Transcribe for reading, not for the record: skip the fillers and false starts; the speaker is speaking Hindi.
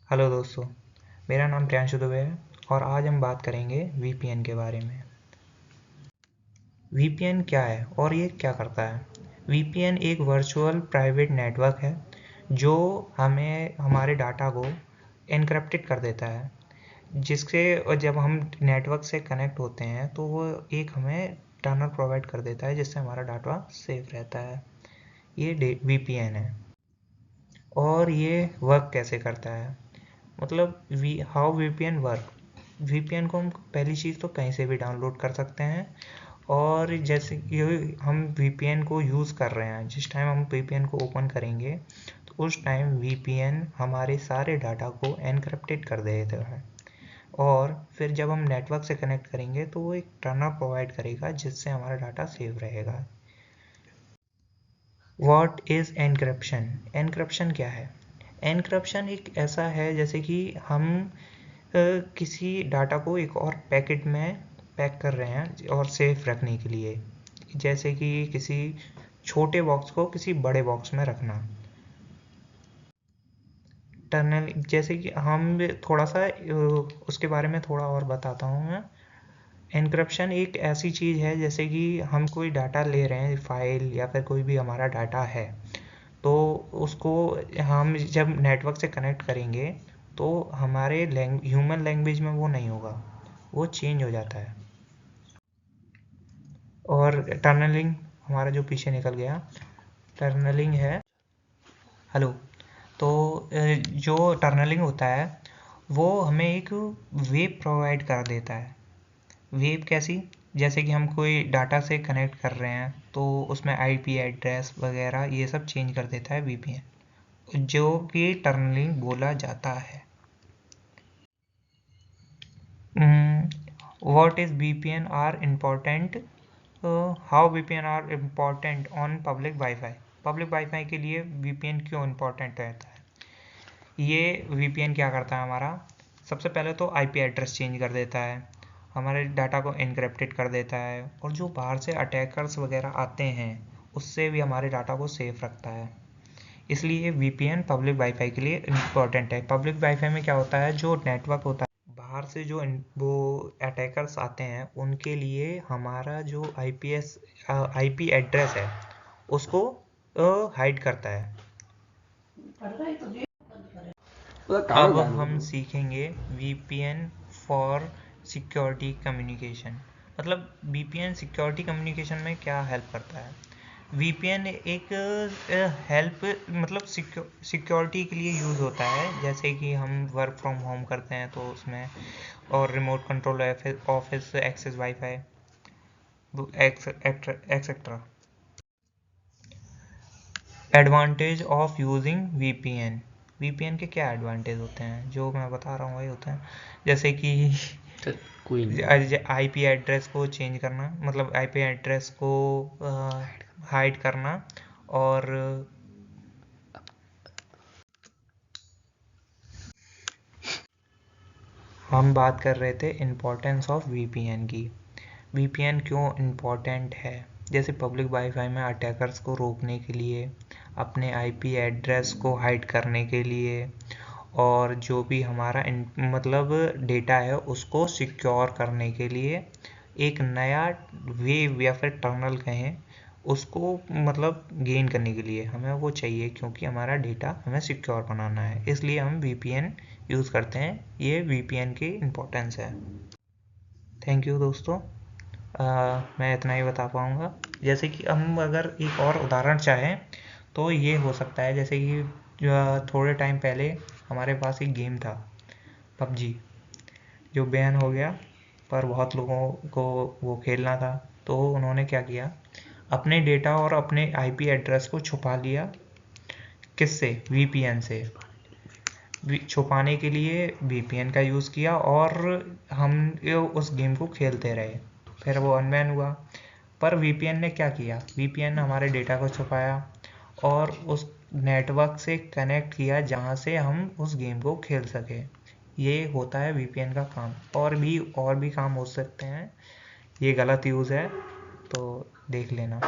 हेलो दोस्तों, मेरा नाम प्रियांशु दुबे है और आज हम बात करेंगे वीपीएन के बारे में। वीपीएन क्या है और ये क्या करता है? वीपीएन एक वर्चुअल प्राइवेट नेटवर्क है जो हमें हमारे डाटा को एन्क्रिप्टेड कर देता है, जिससे जब हम नेटवर्क से कनेक्ट होते हैं तो वो एक हमें टनल प्रोवाइड कर देता है जिससे हमारा डाटा सेफ रहता है। ये वीपीएन है और ये वर्क कैसे करता है? मतलब हाउ वीपीएन वर्क। वीपीएन को हम पहली चीज़ तो कहीं से भी डाउनलोड कर सकते हैं और जैसे कि हम वीपीएन को यूज़ कर रहे हैं, जिस टाइम हम वीपीएन को ओपन करेंगे तो उस टाइम वीपीएन हमारे सारे डाटा को एनक्रिप्टेड कर देता है और फिर जब हम नेटवर्क से कनेक्ट करेंगे तो वो एक टर्नर प्रोवाइड करेगा जिससे हमारा डाटा सेव रहेगा। What is encryption? एनक्रिप्शन क्या है? एनक्रिप्शन एक ऐसा है जैसे कि हम किसी डाटा को एक और पैकेट में पैक कर रहे हैं और सेफ रखने के लिए, जैसे कि किसी छोटे बॉक्स को किसी बड़े बॉक्स में रखना। टनल जैसे कि हम थोड़ा सा उसके बारे में थोड़ा और बताता हूँ मैं। एन्क्रिप्शन एक ऐसी चीज़ है जैसे कि हम कोई डाटा ले रहे हैं, फाइल या फिर कोई भी हमारा डाटा है, तो उसको हम जब नेटवर्क से कनेक्ट करेंगे तो हमारे ह्यूमन लैंग्वेज में वो नहीं होगा, वो चेंज हो जाता है। और टनलिंग हमारा जो पीछे निकल गया, टनलिंग है। हेलो। तो जो टनलिंग होता है वो हमें एक वेब प्रोवाइड कर देता है। वेब कैसी? जैसे कि हम कोई डाटा से कनेक्ट कर रहे हैं तो उसमें आईपी एड्रेस वगैरह ये सब चेंज कर देता है वीपीएन, जो कि टनलिंग बोला जाता है। What is VPN are important? How VPN are important on public Wi-Fi? Public wifi के लिए VPN क्यों इम्पोर्टेंट रहता है? ये VPN क्या करता है हमारा? सबसे पहले तो आईपी एड्रेस चेंज कर देता है, हमारे डाटा को एनक्रिप्टेड कर देता है और जो बाहर से अटैकर्स वगैरह आते हैं उससे भी हमारे डाटा को सेफ रखता है। इसलिए VPN पब्लिक वाईफाई के लिए इम्पोर्टेंट है। पब्लिक वाईफाई में क्या होता है, जो नेटवर्क होता है बाहर से जो वो अटैकर्स आते हैं उनके लिए हमारा जो आईपी एड्रेस है उसको हाइड करता है। अब हम सीखेंगे वीपीएन फॉर सिक्योरिटी कम्युनिकेशन। मतलब वीपीएन सिक्योरिटी कम्युनिकेशन में क्या हेल्प करता है? वीपीएन एक हेल्प मतलब सिक्योरिटी के लिए यूज़ होता है, जैसे कि हम वर्क फ्रॉम होम करते हैं तो उसमें, और remote control office access wifi etcetera. Advantage of using VPN. VPN के क्या एडवांटेज होते हैं जो मैं बता रहा हूँ वही होते हैं, जैसे कि आईपी एड्रेस को चेंज करना, मतलब आईपी एड्रेस को हाइड करना। और हम बात कर रहे थे इम्पोर्टेंस ऑफ वीपीएन की। वीपीएन क्यों इम्पोर्टेंट है? जैसे पब्लिक वाईफाई में अटैकर्स को रोकने के लिए, अपने आईपी एड्रेस को हाइड करने के लिए, और जो भी हमारा मतलब डेटा है उसको सिक्योर करने के लिए, एक नया वेव या फिर टनल कहें उसको मतलब गेन करने के लिए हमें वो चाहिए, क्योंकि हमारा डेटा हमें सिक्योर बनाना है, इसलिए हम वीपीएन यूज़ करते हैं। ये वीपीएन की इम्पोर्टेंस है। थैंक यू दोस्तों। मैं इतना ही बता पाऊँगा। जैसे कि हम अगर एक और उदाहरण चाहें तो ये हो सकता है, जैसे कि थोड़े टाइम पहले हमारे पास एक गेम था पबजी, जो बैन हो गया, पर बहुत लोगों को वो खेलना था तो उन्होंने क्या किया, अपने डेटा और अपने आईपी एड्रेस को छुपा लिया। किससे? वीपीएन से। छुपाने के लिए वीपीएन का यूज़ किया और हम उस गेम को खेलते रहे, फिर वो अनबैन हुआ। पर वीपीएन ने क्या किया, वीपीएन ने हमारे डेटा को छुपाया और उस नेटवर्क से कनेक्ट किया जहाँ से हम उस गेम को खेल सके। ये होता है वीपीएन का काम। और भी काम हो सकते हैं, ये गलत यूज़ है तो देख लेना।